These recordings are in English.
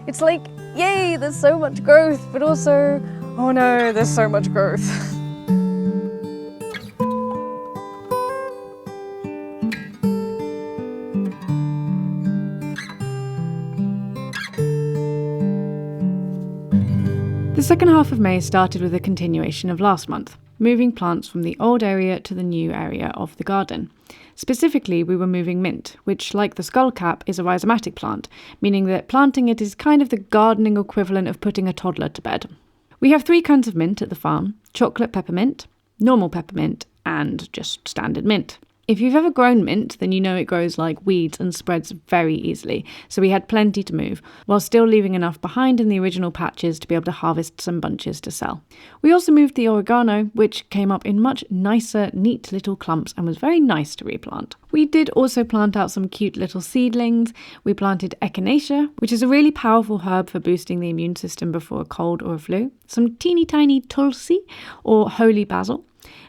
It's like, yay, there's so much growth, but also, oh no, there's so much growth. The second half of May started with a continuation of last month, moving plants from the old area to the new area of the garden. Specifically, we were moving mint, which, like the skullcap, is a rhizomatic plant, meaning that planting it is kind of the gardening equivalent of putting a toddler to bed. We have 3 kinds of mint at the farm: chocolate peppermint, normal peppermint, and just standard mint. If you've ever grown mint, then you know it grows like weeds and spreads very easily, so we had plenty to move, while still leaving enough behind in the original patches to be able to harvest some bunches to sell. We also moved the oregano, which came up in much nicer, neat little clumps and was very nice to replant. We did also plant out some cute little seedlings. We planted echinacea, which is a really powerful herb for boosting the immune system before a cold or a flu, some teeny tiny tulsi or holy basil,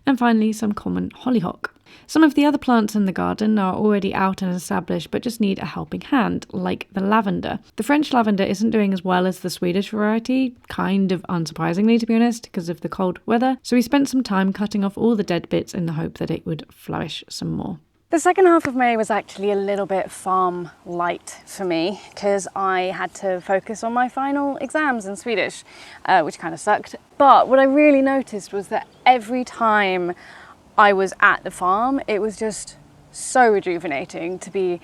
and finally some common hollyhock. Some of the other plants in the garden are already out and established but just need a helping hand, like the lavender. The French lavender isn't doing as well as the Swedish variety, kind of unsurprisingly to be honest, because of the cold weather, so we spent some time cutting off all the dead bits in the hope that it would flourish some more. The second half of May was actually a little bit farm light for me because I had to focus on my final exams in Swedish, which kind of sucked. But what I really noticed was that every time I was at the farm, it was just so rejuvenating to be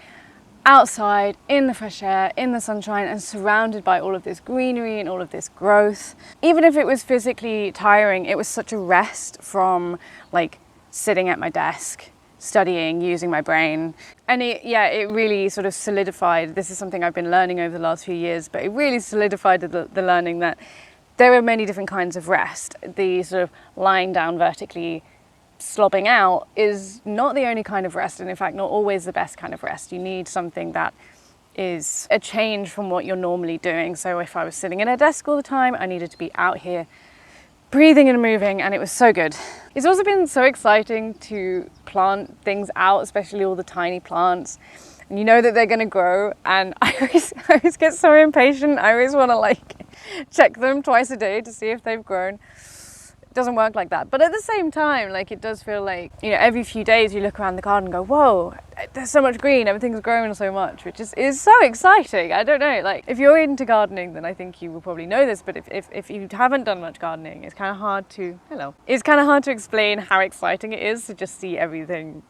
outside in the fresh air, in the sunshine, and surrounded by all of this greenery and all of this growth. Even if it was physically tiring, it was such a rest from like sitting at my desk, studying, using my brain. And it really sort of solidified, this is something I've been learning over the last few years, but it really solidified the learning that there are many different kinds of rest. The sort of lying down vertically, slobbing out is not the only kind of rest, and in fact not always the best kind of rest. You need something that is a change from what you're normally doing. So if I was sitting at a desk all the time, I needed to be out here breathing and moving, and it was so good. It's also been so exciting to plant things out, especially all the tiny plants, and you know that they're going to grow, and I always get so impatient. I always want to like check them twice a day to see if they've grown. It doesn't work like that, but at the same time, like, it does feel like, you know, every few days you look around the garden and go, whoa, there's so much green, everything's growing so much, which is so exciting. I don't know, like, if you're into gardening, then I think you will probably know this, but if you haven't done much gardening, it's kind of hard to explain how exciting it is to just see everything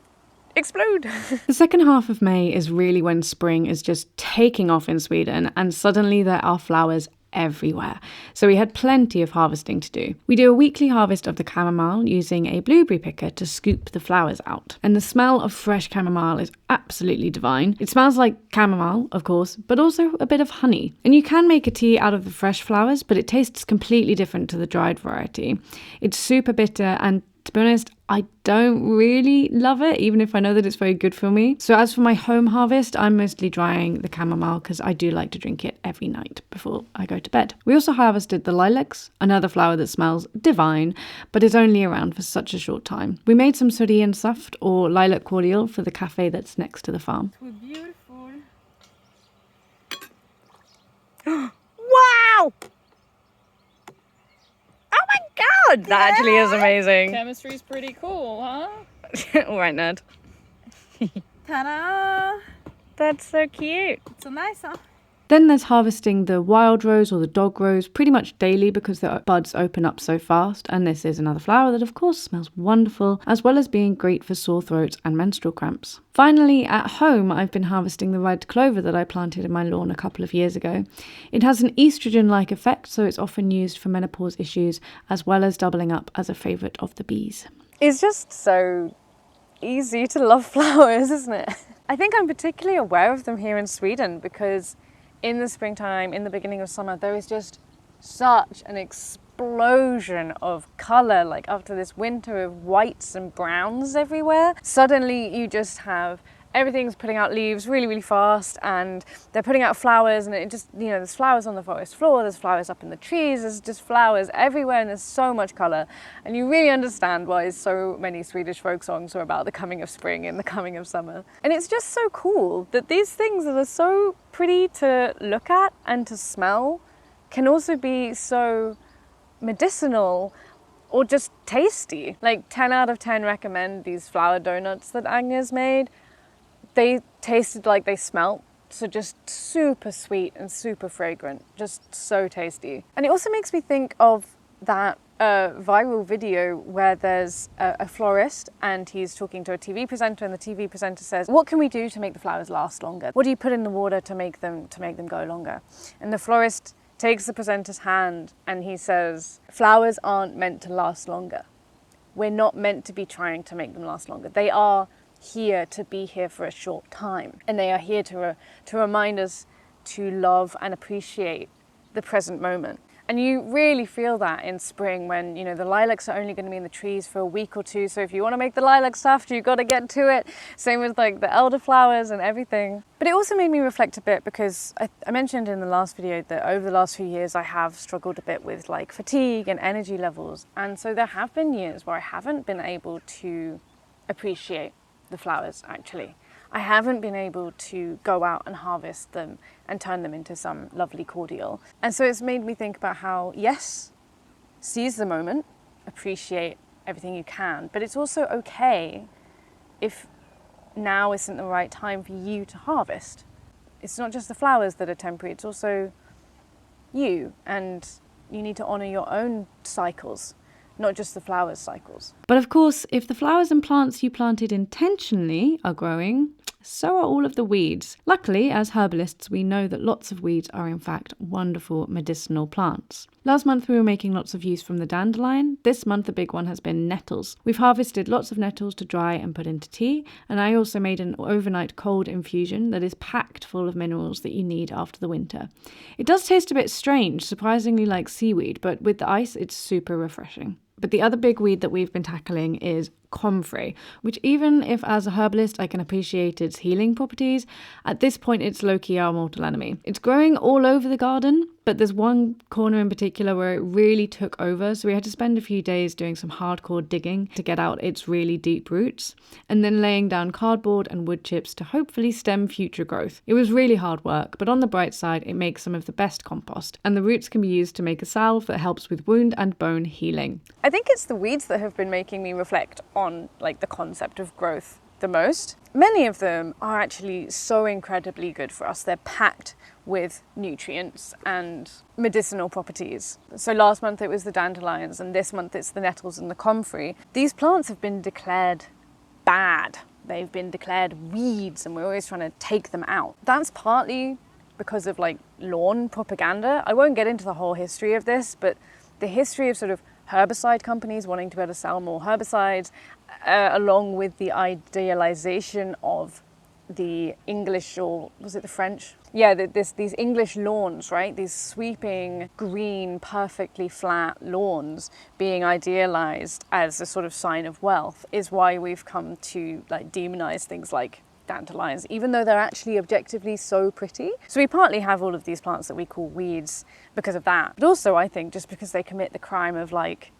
explode. The second half of May is really when spring is just taking off in Sweden, and suddenly there are flowers everywhere. So we had plenty of harvesting to do. We do a weekly harvest of the chamomile using a blueberry picker to scoop the flowers out. And the smell of fresh chamomile is absolutely divine. It smells like chamomile, of course, but also a bit of honey. And you can make a tea out of the fresh flowers, but it tastes completely different to the dried variety. It's super bitter, and to be honest, I don't really love it, even if I know that it's very good for me. So as for my home harvest, I'm mostly drying the chamomile because I do like to drink it every night before I go to bed. We also harvested the lilacs, another flower that smells divine, but is only around for such a short time. We made some Surian saft or lilac cordial for the cafe that's next to the farm. So beautiful. Wow! Oh my god! That actually is amazing. Chemistry's pretty cool, huh? Alright, nerd. Ta-da! That's so cute. It's so nice, huh? Then there's harvesting the wild rose or the dog rose pretty much daily because the buds open up so fast, and this is another flower that of course smells wonderful, as well as being great for sore throats and menstrual cramps. Finally, at home, I've been harvesting the red clover that I planted in my lawn a couple of years ago. It has an estrogen-like effect, so it's often used for menopause issues, as well as doubling up as a favourite of the bees. It's just so easy to love flowers, isn't it? I think I'm particularly aware of them here in Sweden because in the springtime, in the beginning of summer, there is just such an explosion of colour. Like after this winter of whites and browns everywhere, suddenly you just have everything's putting out leaves really, really fast, and they're putting out flowers, and it just, there's flowers on the forest floor, there's flowers up in the trees, there's just flowers everywhere, and there's so much colour. And you really understand why so many Swedish folk songs are about the coming of spring and the coming of summer. And it's just so cool that these things that are so pretty to look at and to smell can also be so medicinal or just tasty. Like 10 out of 10 recommend these flour donuts that Agnes made. They tasted like they smelt, so just super sweet and super fragrant, just so tasty. And it also makes me think of that viral video where there's a florist and he's talking to a TV presenter, and the TV presenter says, "What can we do to make the flowers last longer? What do you put in the water to make them go longer?" And the florist takes the presenter's hand and he says, "Flowers aren't meant to last longer. We're not meant to be trying to make them last longer. They are here to be here for a short time, and they are here to remind us to love and appreciate the present moment." And you really feel that in spring when, the lilacs are only going to be in the trees for a week or two, so if you want to make the lilac stuff, you've got to get to it. Same with like the elderflowers and everything. But it also made me reflect a bit, because I mentioned in the last video that over the last few years I have struggled a bit with like fatigue and energy levels, and so there have been years where I haven't been able to appreciate the flowers. Actually, I haven't been able to go out and harvest them and turn them into some lovely cordial. And so it's made me think about how, yes, seize the moment, appreciate everything you can, but it's also okay if now isn't the right time for you to harvest. It's not just the flowers that are temporary, it's also you, and you need to honour your own cycles, not just the flowers' cycles. But of course, if the flowers and plants you planted intentionally are growing, so are all of the weeds. Luckily, as herbalists, we know that lots of weeds are in fact wonderful medicinal plants. Last month we were making lots of use from the dandelion. This month the big one has been nettles. We've harvested lots of nettles to dry and put into tea, and I also made an overnight cold infusion that is packed full of minerals that you need after the winter. It does taste a bit strange, surprisingly like seaweed, but with the ice it's super refreshing. But the other big weed that we've been tackling is comfrey, which even if as a herbalist I can appreciate its healing properties, at this point it's low-key our mortal enemy. It's growing all over the garden, but there's one corner in particular where it really took over, so we had to spend a few days doing some hardcore digging to get out its really deep roots, and then laying down cardboard and wood chips to hopefully stem future growth. It was really hard work, but on the bright side it makes some of the best compost, and the roots can be used to make a salve that helps with wound and bone healing. I think it's the weeds that have been making me reflect on like the concept of growth the most. Many of them are actually so incredibly good for us. They're packed with nutrients and medicinal properties. So last month it was the dandelions, and this month it's the nettles and the comfrey. These plants have been declared bad. They've been declared weeds, and we're always trying to take them out. That's partly because of like lawn propaganda. I won't get into the whole history of this, but the history of sort of herbicide companies wanting to be able to sell more herbicides, along with the idealization of the English, or was it the French? Yeah, these English lawns, right? These sweeping, green, perfectly flat lawns being idealized as a sort of sign of wealth is why we've come to like demonize things like dandelions, even though they're actually objectively so pretty. So we partly have all of these plants that we call weeds because of that. But also I think just because they commit the crime of like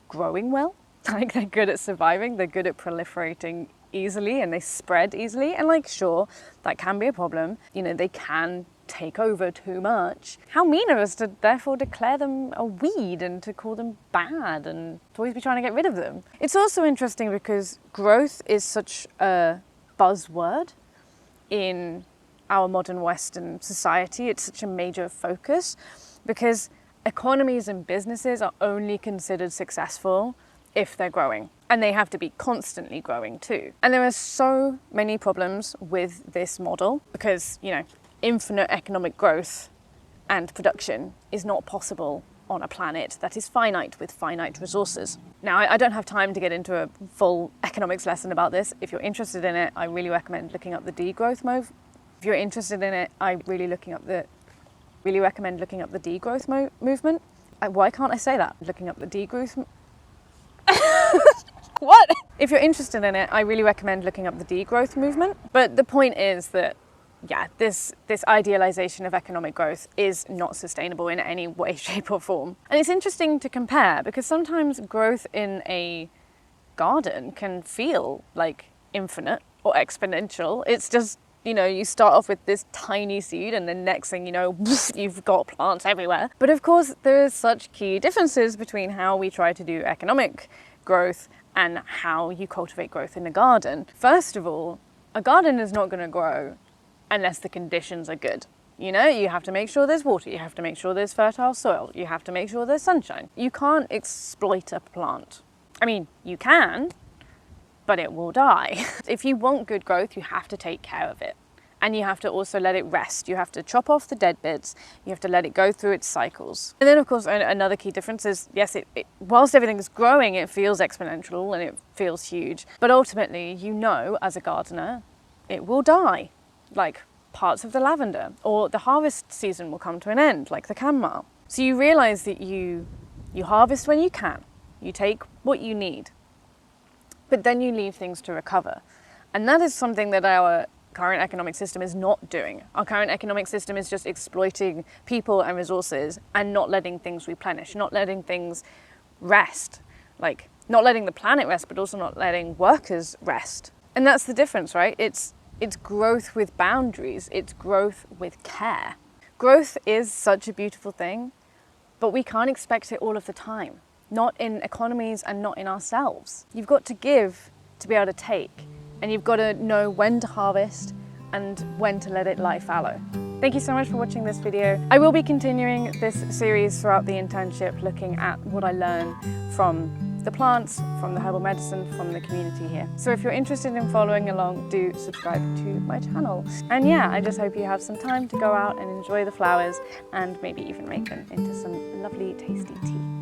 growing well. Like they're good at surviving, they're good at proliferating easily, and they spread easily. And like, sure, that can be a problem. They can take over too much. How mean of us to therefore declare them a weed and to call them bad and to always be trying to get rid of them. It's also interesting because growth is such a buzzword in our modern Western society. It's such a major focus because economies and businesses are only considered successful if they're growing, and they have to be constantly growing too. And there are so many problems with this model because, infinite economic growth and production is not possible on a planet that is finite with finite resources. Now, I don't have time to get into a full economics lesson about this. If you're interested in it, I really recommend looking up the degrowth move. If you're interested in it, I really recommend looking up the degrowth movement. Why can't I say that? Looking up the degrowth. What? If you're interested in it, I really recommend looking up the degrowth movement. But the point is that, yeah, this idealization of economic growth is not sustainable in any way, shape or form. And it's interesting to compare because sometimes growth in a garden can feel like infinite or exponential. It's just, you know, you start off with this tiny seed and the next thing you know, you've got plants everywhere. But of course, there's such key differences between how we try to do economic growth and how you cultivate growth in a garden. First of all, a garden is not going to grow unless the conditions are good. You know, you have to make sure there's water, you have to make sure there's fertile soil, you have to make sure there's sunshine. You can't exploit a plant. I mean, you can, but it will die. If you want good growth, you have to take care of it. And you have to also let it rest. You have to chop off the dead bits. You have to let it go through its cycles. And then, of course, another key difference is, yes, whilst everything is growing, it feels exponential and it feels huge. But ultimately, you know, as a gardener, it will die, like parts of the lavender, or the harvest season will come to an end, like the chamomile. So you realize that you harvest when you can. You take what you need, but then you leave things to recover. And that is something that our current economic system is not doing. Our current economic system is just exploiting people and resources and not letting things replenish, not letting things rest, like not letting the planet rest, but also not letting workers rest. And that's the difference, right? It's growth with boundaries. It's growth with care. Growth is such a beautiful thing, but we can't expect it all of the time. Not in economies and not in ourselves. You've got to give to be able to take. And you've got to know when to harvest and when to let it lie fallow. Thank you so much for watching this video. I will be continuing this series throughout the internship, looking at what I learn from the plants, from the herbal medicine, from the community here. So if you're interested in following along, do subscribe to my channel. And yeah, I just hope you have some time to go out and enjoy the flowers and maybe even make them into some lovely, tasty tea.